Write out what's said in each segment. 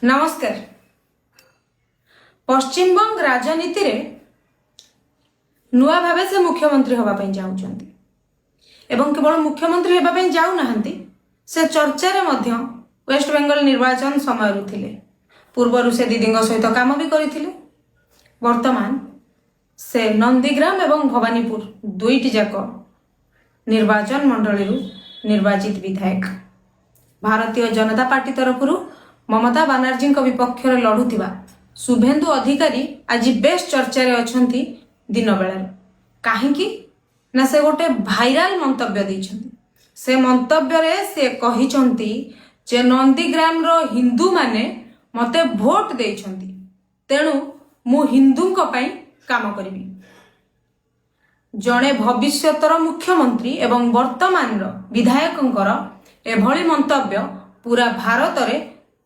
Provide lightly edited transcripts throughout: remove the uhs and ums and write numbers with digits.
नमस्कार। पश्चिमबंग राजनीति रे नुआ भावे से मुख्यमंत्री होगा चाहते एवं केवल मुख्यमंत्री होगा जाऊ नाहंती से चर्चा रे मध्य वेस्ट बेंगल निर्वाचन समय थिले। पूर्वर से दीदी सहित काम भी करथिले। वर्तमान से नंदीग्राम एवं भवानीपुर दुईटी जाक निर्वाचन मंडली निर्वाचित विधायक। भारतीय जनता पार्टी तरफ ममता बानर्जी विपक्ष लड़ुवा शुभेन्दु अधिकारी आज बेस चर्चा रे अछंती दिन बेला। काहेकि ना से गोटे भाइराल मंतव्य देइछंती। से मंतव्य रे से कहिछंती जे नंदीग्राम रो हिंदू माने मते भोट देइछंती, तेणु मु हिंदूंक पई काम करिबी। जणे भविष्यतर मुख्यमंत्री एवं वर्तमान विधायकंकर एभली मंतव्य पूरा भारत रे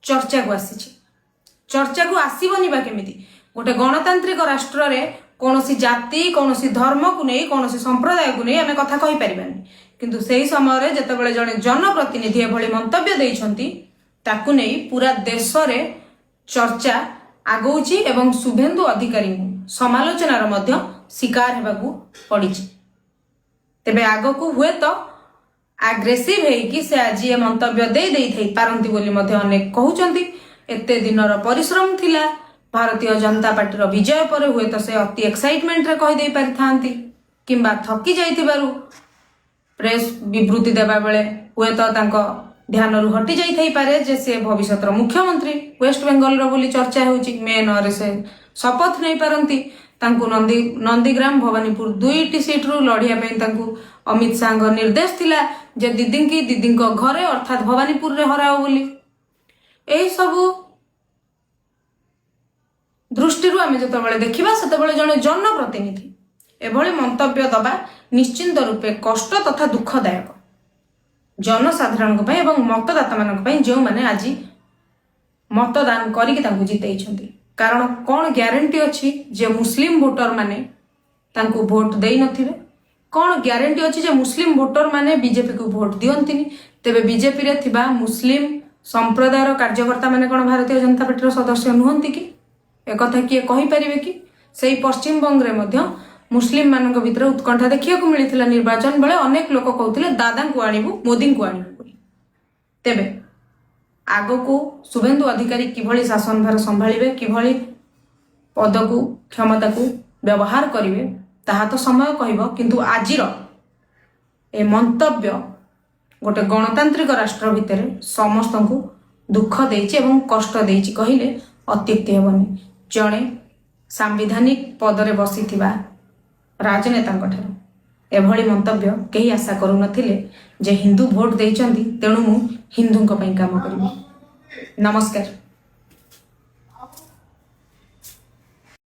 चर्चा को आसी। चर्चा को आसबनी बा केमिति? गोटे गणतांत्रिक राष्ट्र रे कौनसी जाति कौनसी धर्म को नहीं कौनसी संप्रदाय को नहीं आम कथा कहि परिबानी, किंतु सेही समय रे जेतेबेले जणे जनप्रतिनिधि एभली मंतव्य देइछंती ताकू नहीं पूरा देश रे चर्चा आगौची एवं शुभेन्दु अधिकारी समालोचनार मध्य शिकार हेबाकू पड़िछि। तेबे आगकू हुए तो आग्रेसिव है से आज ये मंतव्य दे पारंती बोली मध्य अनेक कहउचंती। एते दिनर परिश्रम थिला भारतीय जनता पार्टी विजय पर हुए तो से अति एक्साइटमेंट रे कहि दे पारि थांती, किंबा थकी जाइथिबारु प्रेस विवृत्ति देबा बेले हुए तो तांको ध्यान रु हटि जाई थाई पारे जे से भविष्यतर मुख्यमंत्री वेस्ट बेंगल रो बोली चर्चा होउची। मे 9 रे से शपथ नहीं पारंती। तांको नंदीग्राम भवानीपुर दुईटी सीट रु लड़िया पे तांको अमित शाह निर्देश थिला जे दीदी घरे अर्थात भवानीपुर रे हराओ बोली। एही सबु दृष्टि आम जो देखा से जड़े जनप्रतिनिधि एभली मंतव्य दबा निश्चिंत रूपे कष्ट तथा दुखदायक जनसाधारण एवं मतदाता मान जो मैंने आज मतदान करके जितई। कारण कौन ग्यारंटी अच्छी जे मुस्लिम भोटर माने तांको भोट दे नथिबे? कौन ग्यारंटी अच्छी जे मुस्लिम भोटर माने बीजेपी को भोट दियंतिनी? तेबे बीजेपी रे थिबा मुस्लिम संप्रदायर कार्यकर्ता माने कोन भारतीय जनता पार्टी सदस्य नुहंती कि? एक कथा किए कहि परिबे कि? सेही पश्चिम बंग रे मध्य मुस्लिम मानक भितर उत्कंठा देखिया को मिलिथिला। निर्वाचन बेले अनेक लोक कहउथिले दादा को आनिबु मोदी को आनिबु। तेबे आगो को शुभेन्दु अधिकारी किभली शासन भार संभाळिबे, किभली पद को क्षमता को व्यवहार करिवे ताहा तो समय कहब, किंतु आजिर ए मंतव्य गोटे गणतांत्रिक राष्ट्र भितर समस्त को दुख देइछि एवं कष्ट देइछि कहिले अत्युक्ति हेबनी। जणे सांविधानिक पदरे बसिथिबा राजनेता एभली मंतव्य कहीं आशा करू नथिले जे हिंदू भोट देइचंती तेणु मु हिंदूंक पई काम करिबी। नमस्कार।